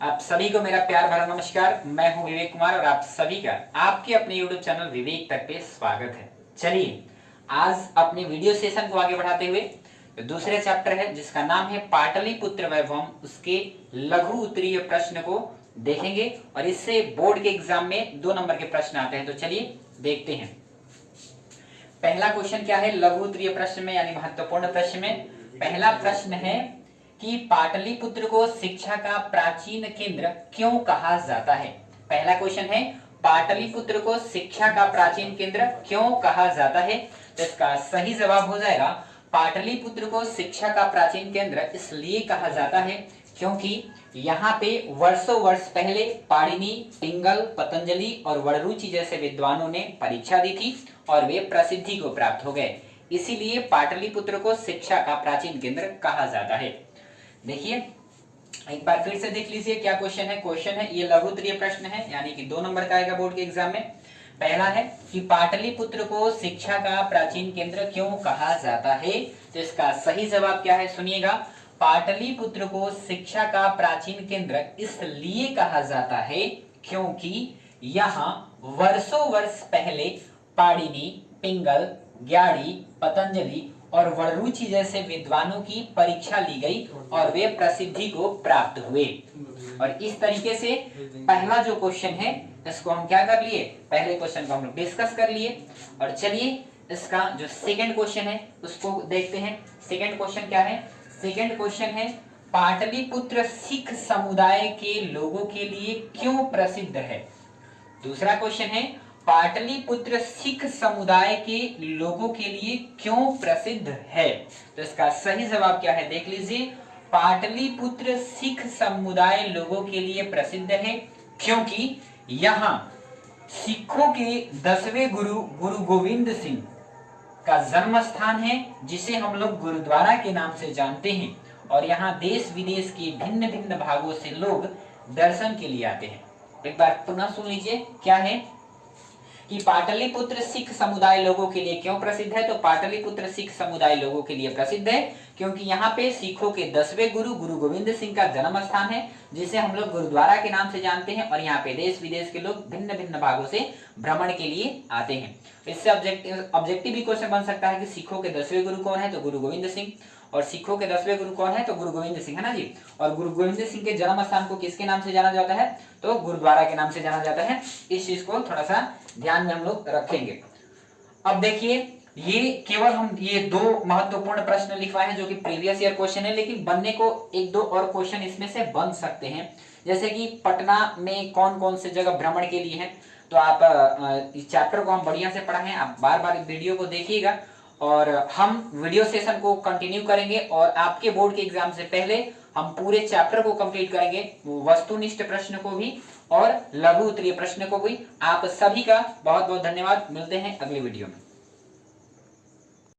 आप सभी को मेरा प्यार भरा नमस्कार। मैं हूं विवेक कुमार और आप सभी का आपके अपने YouTube चैनल विवेक तक पे स्वागत है। चलिए आज अपने वीडियो सेशन को आगे बढ़ाते हुए दूसरे चैप्टर है जिसका नाम है पाटलिपुत्र वैभवम, उसके लघु उत्तरीय प्रश्न को देखेंगे और इससे बोर्ड के एग्जाम में 2 नंबर के प्रश्न आते हैं। तो चलिए देखते हैं। पहला क्वेश्चन क्या है लघु उत्तरीय प्रश्न में यानी महत्वपूर्ण प्रश्न में। पहला प्रश्न है कि पाटलिपुत्र को शिक्षा का प्राचीन केंद्र क्यों कहा जाता है। पहला क्वेश्चन है पाटलिपुत्र को शिक्षा का प्राचीन केंद्र क्यों कहा जाता है। तो इसका सही जवाब हो जाएगा पाटलिपुत्र को शिक्षा का प्राचीन केंद्र इसलिए कहा जाता है क्योंकि यहाँ पे वर्षों वर्ष पहले पाणिनि, पिंगल, पतंजलि और वड़रुचि जैसे विद्वानों ने परीक्षा दी थी और वे प्रसिद्धि को प्राप्त हो गए। इसीलिए पाटलिपुत्र को शिक्षा का प्राचीन केंद्र कहा जाता है। देखिए एक बार फिर से देख लीजिए क्या क्वेश्चन है। क्वेश्चन है ये लघु उत्तरीय प्रश्न है यानी कि 2 नंबर का आएगा बोर्ड के एग्जाम में। पहला है कि पाटलिपुत्र को शिक्षा का प्राचीन केंद्र क्यों कहा जाता है। तो इसका सही जवाब क्या है सुनिएगा। पाटलिपुत्र को शिक्षा का प्राचीन केंद्र इसलिए कहा जाता है क्योंकि यहाँ वर्षों वर्ष पहले पाणिनि, पिंगल, ग्याड़ी, पतंजलि और वड़रुचि जैसे विद्वानों की परीक्षा ली गई और वे प्रसिद्धि को प्राप्त हुए। और इस तरीके से पहला जो क्वेश्चन है इसको हम क्या कर लिए, पहले क्वेश्चन को हम लोग डिस्कस कर लिए। और चलिए इसका जो सेकंड क्वेश्चन है उसको देखते हैं। सेकंड क्वेश्चन क्या है। सेकंड क्वेश्चन है पाटलिपुत्र सिख समुदाय के लोगों के लिए क्यों प्रसिद्ध है। दूसरा क्वेश्चन है पाटलिपुत्र सिख समुदाय के लोगों के लिए क्यों प्रसिद्ध है। तो इसका सही जवाब क्या है देख लीजिए। पाटलिपुत्र सिख समुदाय लोगों के लिए प्रसिद्ध है क्योंकि यहाँ सिखों के 10वें गुरु गुरु गोविंद सिंह का जन्म स्थान है जिसे हम लोग गुरुद्वारा के नाम से जानते हैं। और यहाँ देश विदेश के भिन्न भिन्न भागों से लोग दर्शन के लिए आते हैं। एक बार पुनः सुन लीजिए क्या है कि पाटलिपुत्र सिख समुदाय लोगों के लिए क्यों प्रसिद्ध है। तो पाटलिपुत्र सिख समुदाय लोगों के लिए प्रसिद्ध है क्योंकि यहाँ पे सिखों के 10वें गुरु गुरु गोविंद सिंह का जन्म स्थान है जिसे हम लोग गुरुद्वारा के नाम से जानते हैं। और यहाँ पे देश विदेश के लोग भिन्न भिन्न भागों से भ्रमण के लिए आते हैं। इससे ऑब्जेक्टिव भी क्वेश्चन बन सकता है कि सिखों के 10वें गुरु कौन है। तो गुरु गोविंद सिंह। और सिखों के 10वें गुरु कौन है। तो गुरु गोविंद सिंह है ना जी। और गुरु गोविंद सिंह के जन्म स्थान को किसके नाम से जाना जाता है। तो गुरुद्वारा के नाम से जाना जाता है। इस चीज को थोड़ा सा ध्यान में हम लोग रखेंगे। अब देखिए ये केवल हम ये 2 महत्वपूर्ण प्रश्न लिखवाए हैं जो कि प्रीवियस ईयर क्वेश्चन है, लेकिन बनने को 1-2 और क्वेश्चन इसमें से बन सकते हैं। जैसे कि पटना में कौन कौन से जगह भ्रमण के लिए है। तो आप इस चैप्टर को हम बढ़िया से पढ़ा है, आप बार बार वीडियो को देखिएगा और हम वीडियो सेशन को कंटिन्यू करेंगे। और आपके बोर्ड के एग्जाम से पहले हम पूरे चैप्टर को कंप्लीट करेंगे, वस्तुनिष्ठ प्रश्न को भी और लघु उत्तरीय प्रश्न को भी। आप सभी का बहुत बहुत धन्यवाद। मिलते हैं अगली वीडियो में।